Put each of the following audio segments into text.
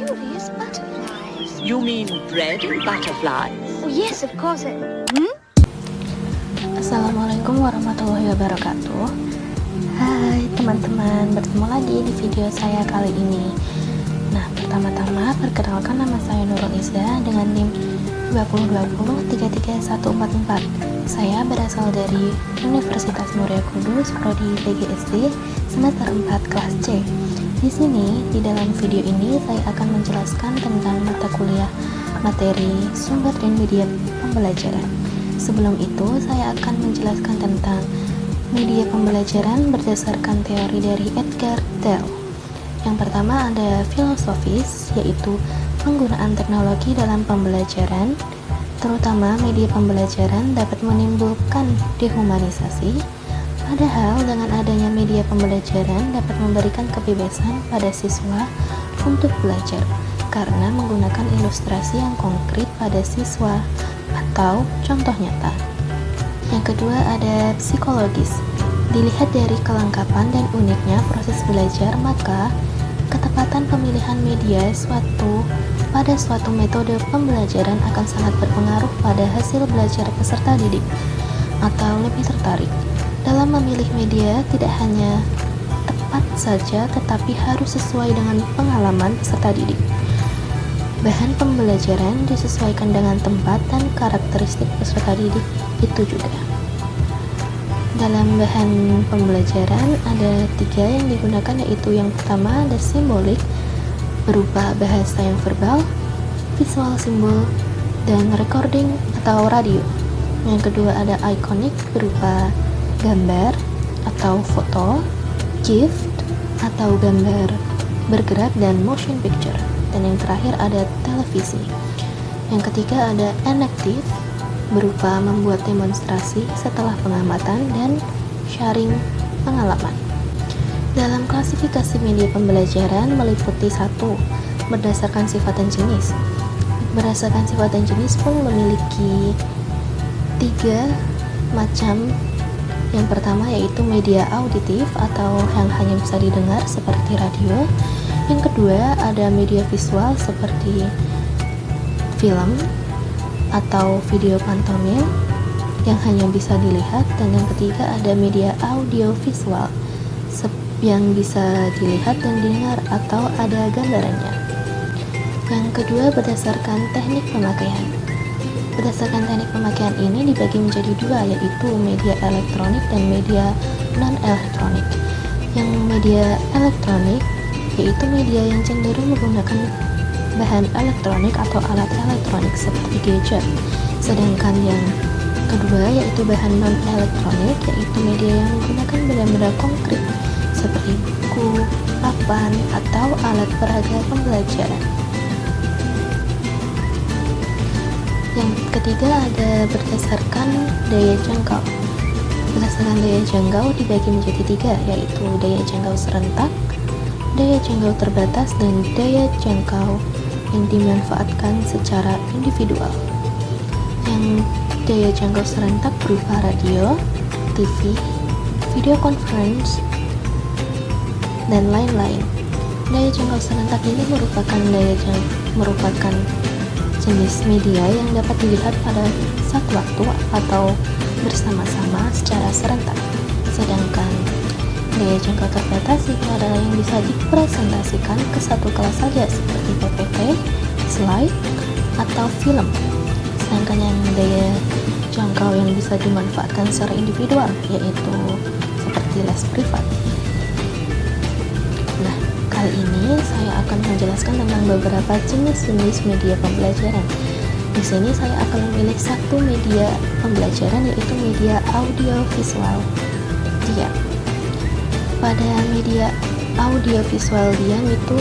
Curious butterflies. You mean bread and butterflies? Oh yes, of course. Assalamualaikum warahmatullahi wabarakatuh. Hai teman-teman, bertemu lagi di video saya kali ini. Nah, pertama-tama perkenalkan, nama saya Nurul Izza dengan NIM 202033144. Saya berasal dari Universitas Muria Kudus, Prodi PGSD, semester 4 kelas C. Di sini, di dalam video ini saya akan menjelaskan tentang mata kuliah materi sumber dan media pembelajaran. Sebelum itu, saya akan menjelaskan tentang media pembelajaran berdasarkan teori dari Edgar Dale. Yang pertama ada filosofis, yaitu penggunaan teknologi dalam pembelajaran, terutama media pembelajaran dapat menimbulkan dehumanisasi, padahal dengan adanya media pembelajaran dapat memberikan kebebasan pada siswa untuk belajar, karena menggunakan ilustrasi yang konkret pada siswa atau contoh nyata. Yang kedua ada psikologis. Dilihat dari kelengkapan dan uniknya proses belajar, maka ketepatan pemilihan media pada suatu metode pembelajaran akan sangat berpengaruh pada hasil belajar peserta didik atau lebih tertarik. Dalam memilih media tidak hanya tepat saja, tetapi harus sesuai dengan pengalaman peserta didik. Bahan pembelajaran disesuaikan dengan tempat dan karakteristik peserta didik itu juga. Dalam bahan pembelajaran ada 3 yang digunakan, yaitu yang pertama ada simbolik berupa bahasa yang verbal, visual simbol, dan recording atau radio. Yang kedua ada ikonik berupa gambar atau foto, GIF atau gambar bergerak, dan motion picture. Dan yang terakhir ada televisi. Yang ketiga ada enaktif berupa membuat demonstrasi setelah pengamatan dan sharing pengalaman. Dalam klasifikasi media pembelajaran meliputi 1. Berdasarkan sifat dan jenis. Berdasarkan sifat dan jenis pun memiliki 3 macam. Yang pertama yaitu media auditif atau yang hanya bisa didengar seperti radio. Yang kedua ada media visual seperti film atau video pantomim yang hanya bisa dilihat. Dan yang ketiga ada media audio visual yang bisa dilihat dan didengar atau ada gambarannya. Yang kedua berdasarkan teknik pemakaian. Berdasarkan teknik pemakaian ini dibagi menjadi 2, yaitu media elektronik dan media non-elektronik. Yang media elektronik yaitu media yang cenderung menggunakan bahan elektronik atau alat elektronik seperti gadget. Sedangkan yang kedua yaitu bahan non-elektronik, yaitu media yang menggunakan benda-benda konkret seperti buku, papan, atau alat peraga pembelajaran. Yang ketiga ada berdasarkan daya jangkau. Berdasarkan daya jangkau dibagi menjadi 3, yaitu daya jangkau serentak, daya jangkau terbatas, dan daya jangkau yang dimanfaatkan secara individual. Yang daya jangkau serentak berupa radio, TV, video conference, dan lain-lain. Daya jangkau serentak ini merupakan jenis media yang dapat dilihat pada satu waktu atau bersama-sama secara serentak. Sedangkan daya jangkau terbatas itu adalah yang bisa dipresentasikan ke satu kelas saja seperti PPT, slide, atau film. Sedangkan yang daya jangkau yang bisa dimanfaatkan secara individual yaitu seperti les privat. Nah, kali ini saya akan menjelaskan tentang beberapa jenis-jenis media pembelajaran. Di sini saya akan memilih 1 media pembelajaran, yaitu media audio visual diam. Pada media audio visual diam itu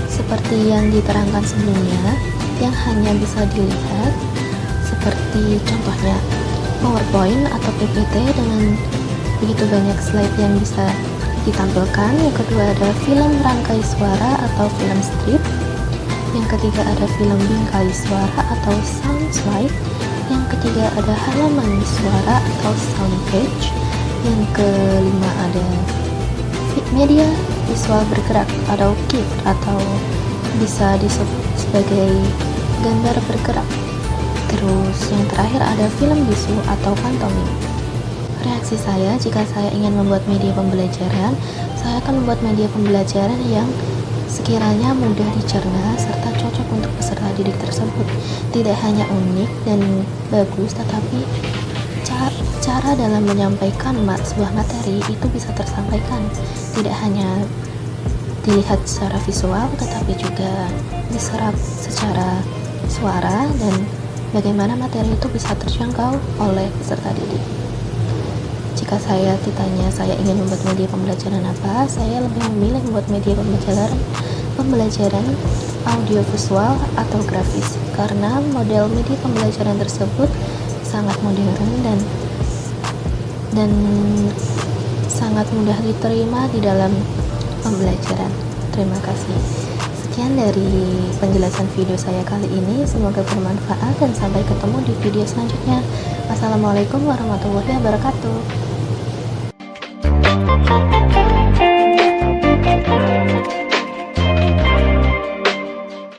seperti yang diterangkan sebelumnya, yang hanya bisa dilihat seperti contohnya PowerPoint atau PPT dengan begitu banyak slide yang bisa ditampilkan. Yang kedua ada film rangkai suara atau film strip. Yang ketiga ada film bingkai suara atau sound slide. Yang ketiga ada halaman suara atau sound page. Yang kelima ada media visual bergerak atau GIF atau bisa disebut sebagai gambar bergerak. Terus yang terakhir ada film bisu atau pantomim. Reaksi saya jika saya ingin membuat media pembelajaran, saya akan membuat media pembelajaran yang sekiranya mudah dicerna serta cocok untuk peserta didik tersebut. Tidak hanya unik dan bagus, tetapi cara dalam menyampaikan sebuah materi itu bisa tersampaikan. Tidak hanya dilihat secara visual, tetapi juga diserap secara suara dan bagaimana materi itu bisa terjangkau oleh peserta didik. Jika saya ditanya saya ingin membuat media pembelajaran apa, saya lebih memilih membuat media pembelajaran audiovisual atau grafis, karena model media pembelajaran tersebut sangat modern dan sangat mudah diterima di dalam pembelajaran. Terima kasih. Sekian dari penjelasan video saya kali ini, semoga bermanfaat dan sampai ketemu di video selanjutnya. Wassalamualaikum warahmatullahi wabarakatuh.